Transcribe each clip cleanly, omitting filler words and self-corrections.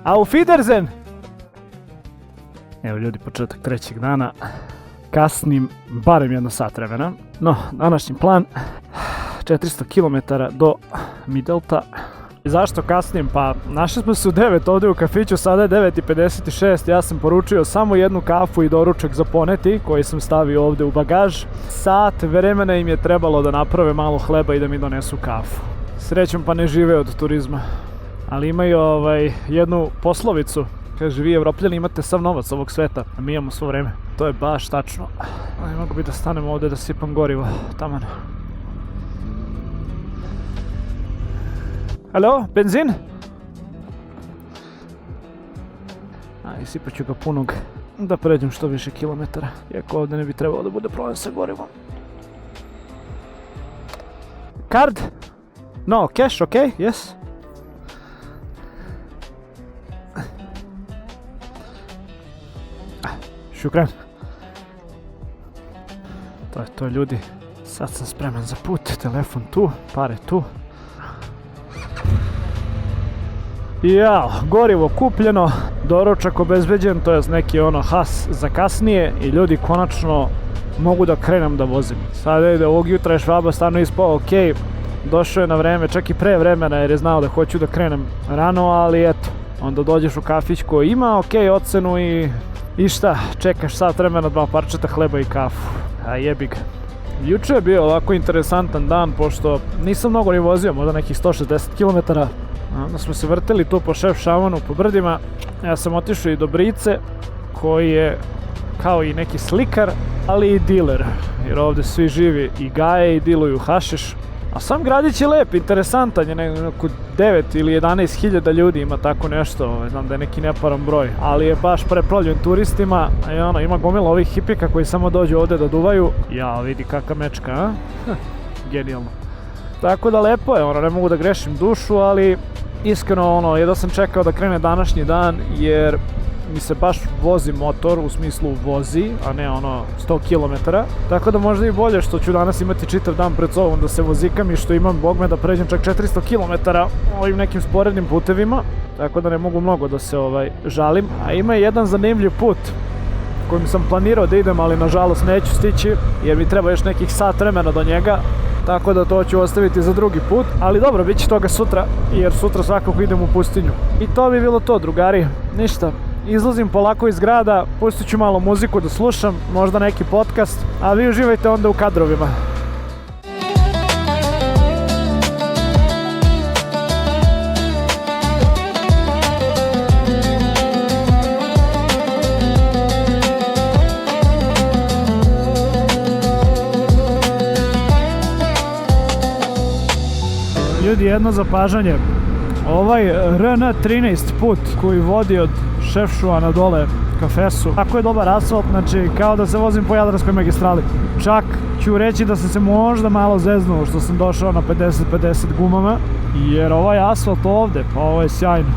Auf Wiedersehen! Evo ljudi, početak trećeg dana. Kasnim barem 1 sat vremena. No, današnji plan 400 km do Middelta. Zašto kasnim? Pa našli smo se u 9 ovdje u kafiću, sada je 9:56. Ja sam poručio samo jednu kafu i doručak za poneti koji sam stavio ovdje u bagaž. Sat vremena im je trebalo da naprave malo hleba i da mi donesu kafu. Srećom pa ne žive od turizma. Ali imaju jednu poslovicu, kaže vi Evropljani imate sav novac ovog sveta, a mi imamo svo vreme. To je baš tačno. Ali mogu bi da stanem ovdje da sipam gorivo, taman. Alo, benzin? Aj, sipat ću ga punog da pređem što više kilometara, iako ovdje ne bi trebalo da bude problem sa gorivom. Card? No, cash, ok, yes. Šukran. To je to ljudi. Sad sam spreman za put. Telefon tu, pare tu. Jao, gorivo kupljeno, doručak obezbeđen, to je neki has za kasnije i ljudi konačno mogu da krenem da vozim. Sada je da ovog jutra je Švaba stvarno ispao ok, došao je na vreme, čak i pre vremena jer je znao da hoću da krenem rano, ali eto, onda dođeš u kafić koji ima ok ocenu i šta, čekaš sat vremena, 2 parčeta hleba i kafu, a jebi ga. Juče je bio ovako interesantan dan, pošto nisam mnogo ni vozio, možda nekih 160 km. Onda smo se vrteli tu po Šefčovanu, po brdima. Ja sam otišao i do Brice, koji je kao i neki slikar, ali i diler. Jer ovdje svi živi i gaje i diluju hašiš. A sam gradić je lep, interesantan je, neko 9 ili 11 hiljada ljudi ima tako nešto, znam da je neki neparan broj, ali je baš preplavljen turistima, a ima gomila ovih hipika koji samo dođu ovdje da duvaju. Ja, vidi kakva mečka, a? Genijalno. Tako da lepo je, ne mogu da grešim dušu, ali iskreno jedva sam čekao da krene današnji dan, jer mi se baš vozi motor, u smislu vozi, a ne 100 km. Tako da možda i bolje što ću danas imati čitav dan pred sobom da se vozikam i što imam bogme da pređem čak 400 km ovim nekim sporednim putevima. Tako da ne mogu mnogo da se žalim. A ima jedan zanimljiv put kojim sam planirao da idem, ali nažalost neću stići jer mi treba još nekih sat vremena do njega. Tako da to ću ostaviti za drugi put, ali dobro, bit će toga sutra, jer sutra svakako idem u pustinju. I to bi bilo to, drugari, ništa. Izlazim polako iz grada, pustit ću malo muziku da slušam, možda neki podcast, a vi uživajte onda u kadrovima. Ljudi, jedno zapažanje. Ovaj RN13 put koji vodi od Šefčovana dole ka Fesu, tako je dobar asfalt, znači kao da se vozim po Jadranskoj magistrali. Čak ću reći da sam se možda malo zeznuo što sam došao na 50-50 gumama, jer ovaj asfalt ovdje, pa ovo je sjajno.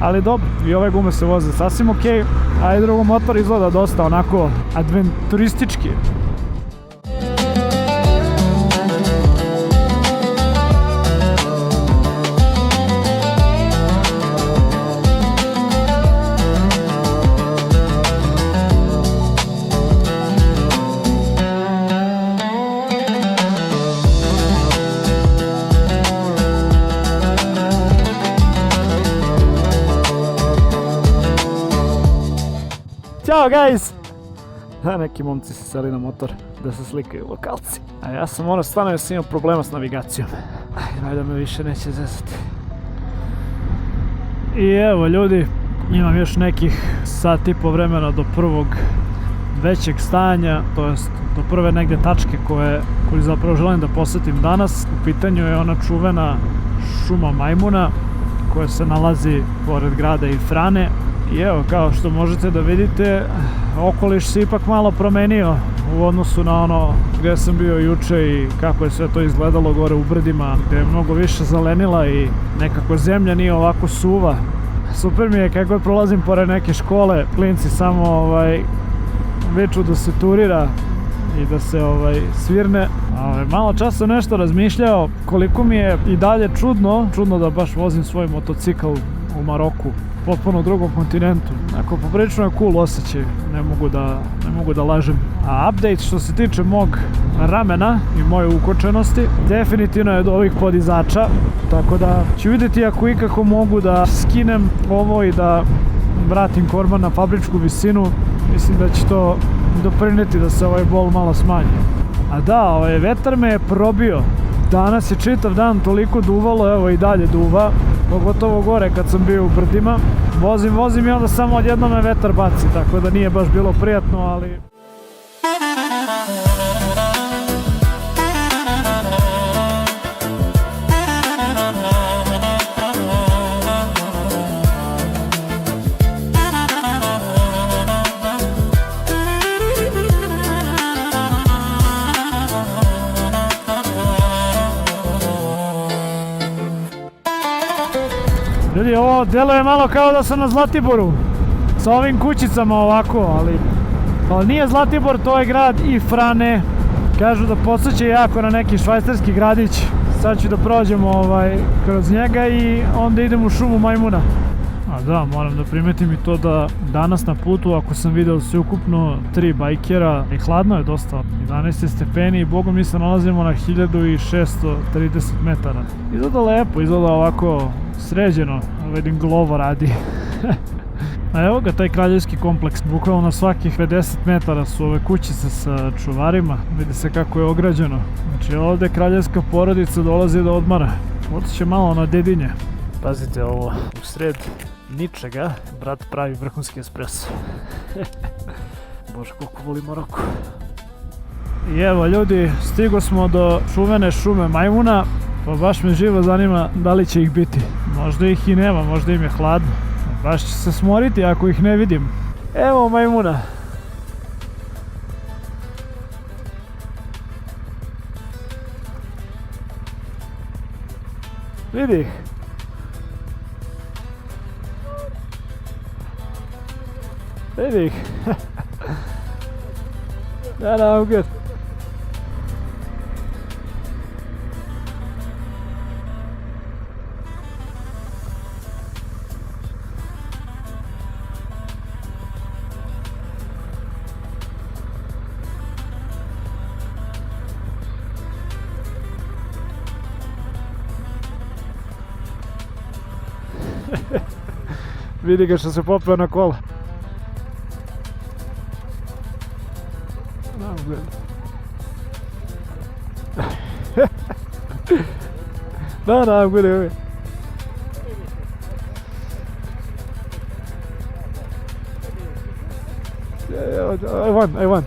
Ali dobro, i ove gume se voze sasvim ok, a i drugo motor izgleda dosta onako adventuristički. Ćao guys! Neki momci se seli na motor da se slikaju lokalci. A ja sam stvarno jer sam imao problema s navigacijom. Ajde da me više neće zezati. I evo ljudi, imam još nekih sat i po vremena do prvog većeg stanja, to jest do prve negdje tačke koju zapravo želim da posjetim danas. U pitanju je ona čuvena šuma Majmuna koja se nalazi pored grada i Frane. I evo, kao što možete da vidite, okoliš se ipak malo promenio u odnosu na ono gdje sam bio juče i kako je sve to izgledalo gore u brdima, gdje je mnogo više zelenila i nekako zemlja nije ovako suva. Super mi je kako god prolazim pored neke škole, klinci samo viču da se turira i da se svirne. Malo čas sam nešto razmišljao koliko mi je i dalje čudno da baš vozim svoj motocikl u Maroku, potpuno drugom kontinentu. Ako poprilično je cool osjećaj, ne mogu da lažem. A update što se tiče mog ramena i moje ukočenosti, definitivno je do ovih podizača, tako da ću vidjeti ako ikako mogu da skinem ovo i da vratim korban na fabričku visinu. Mislim da će to doprineti da se ovaj bol malo smanji. A da, vetar me je probio. Danas je čitav dan toliko duvalo, evo i dalje duva, pogotovo gore kad sam bio u brdima. Vozim i onda samo odjednom me vetar baci, tako da nije baš bilo prijatno, ali... Ljudi, ovo deluje malo kao da sam na Zlatiboru, sa ovim kućicama ovako, ali nije Zlatibor, to je grad Ifrane. Kažu da podsjeća jako na neki švajcarski gradić. Sad ću da prođemo kroz njega i onda idem u šumu Majmuna. A da, moram da primetim i to da danas na putu, ako sam video sve ukupno 3 bajkera, i hladno je dosta, 11 stepeni i bogom mi se nalazimo na 1630 metara. Izgleda lepo, izgleda ovako sređeno, vidim Glovo radi. A evo ga taj kraljevski kompleks, bukvalno na svakih 50 metara su ove kućice sa čuvarima, vidi se kako je ograđeno. Znači ovdje kraljevska porodica dolazi da odmara, otiće malo na Dedinje. Pazite ovo, u sred ničega, brat pravi vrhunski espresso. Bože, koliko volim Maroko. I evo ljudi, stigo smo do čuvene šume Majmuna, pa baš me živo zanima da li će ih biti. Možda ih i nema, možda im je hladno. Baš će se smoriti ako ih ne vidim. Evo Majmuna. Vidi ih. Vidi ih. Da, I'm good. Vidi ga što se popeo na kola. No, I'm good. I won.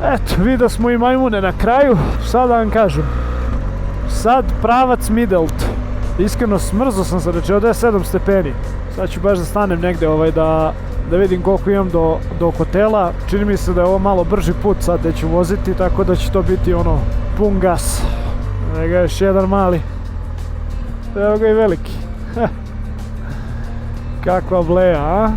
Eto, vidio smo i Majmune na kraju, sad da vam kažem. Sad pravac Midelt. Iskreno smrzo sam se, znači ovdje je 7 stepeni. Sad ću baš da stanem negdje da vidim koliko imam do hotela. Čini mi se da je ovo malo brži put sad gdje ću voziti, tako da će to biti pun gas. Evo ga još jedan mali. Evo ga i veliki. Kakva bleja, a?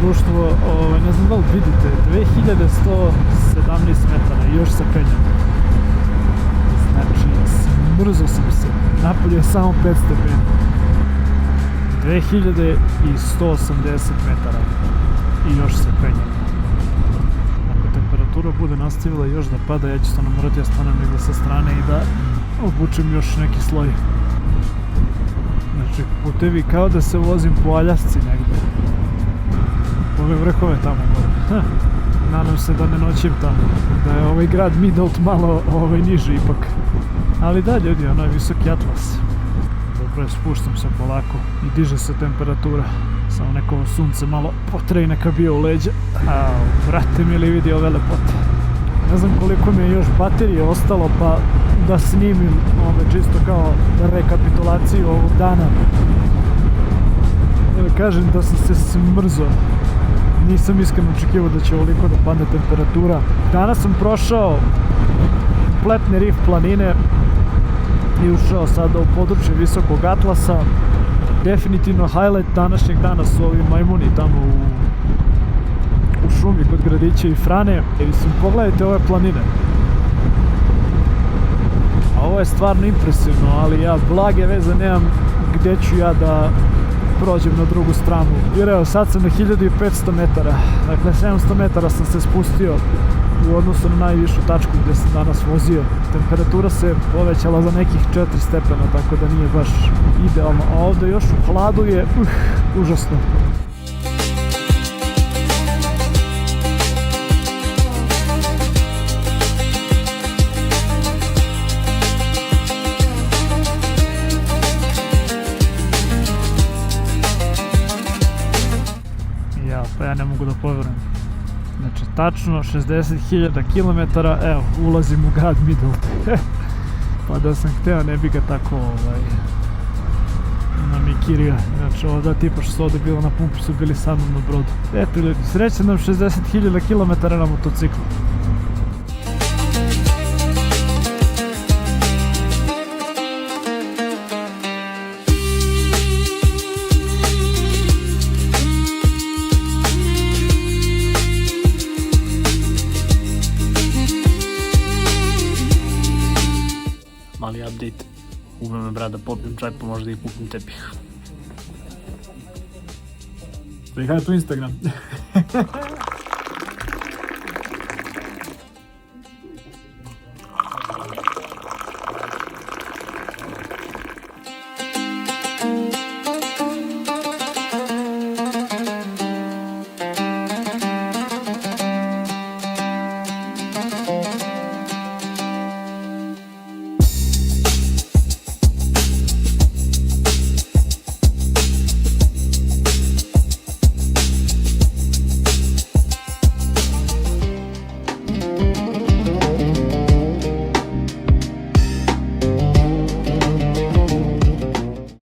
društvo, ne znam da li vidite, 2117 metara i još se penjam. Znači, smrzo sam se, napolje je samo 5 stepeni. 2180 metara i još se penjam. Ako temperatura bude nastavila još da pada, ja ću stvarno morati da stanem negdje sa strane i da obučem još neki sloj. Znači, putevi kao da se vozim po Aljasci negdje. Ove vrhove tamo gore. Nadam se da ne noćim tamo, da je ovaj grad Midelt malo niži ipak. Ali da, ljudi, ono je visoki Atlas. Dobro je, spuštam se polako i diže se temperatura. Samo neko sunce malo potre i neka bio u leđa. Brate mi li vidi ove lepote. Ne znam koliko mi je još baterije ostalo, pa da snimim čisto kao rekapitulaciju ovog dana. Ili kažem da sam se smrzo. Nisam iskreno očekivao da će ovoliko da padne temperatura. Danas sam prošao kompletni rif planine i ušao sada u područje visokog Atlasa. Definitivno highlight današnjeg dana su ovi majmuni tamo u šumi kod gradića i Frane. Mislim, pogledajte ove planine. A ovo je stvarno impresivno, ali ja blage veze nemam gdje ću ja da prođem na drugu stranu. Jer evo, sad sam na 1500 metara. Dakle, 700 metara sam se spustio u odnosu na najvišu tačku gdje sam danas vozio. Temperatura se povećala za nekih 4 stepena, tako da nije baš idealno. A ovdje još u hladu je užasno. Pa ja ne mogu da povjerujem. Znači, tačno 60.000 km, evo, ulazim u grad Midelt. Pa da sam hteo, ne bi ga tako namikirio. Znači, ovdje tipa što su ovdje bilo na pumpi su bili sa mnom na brodu. Eto ljudi, sreće nam 60.000 km na motociklu. Mali update, ubio me brat da popijem čaj, pa možda i kupim tepih. Say hi to Instagram.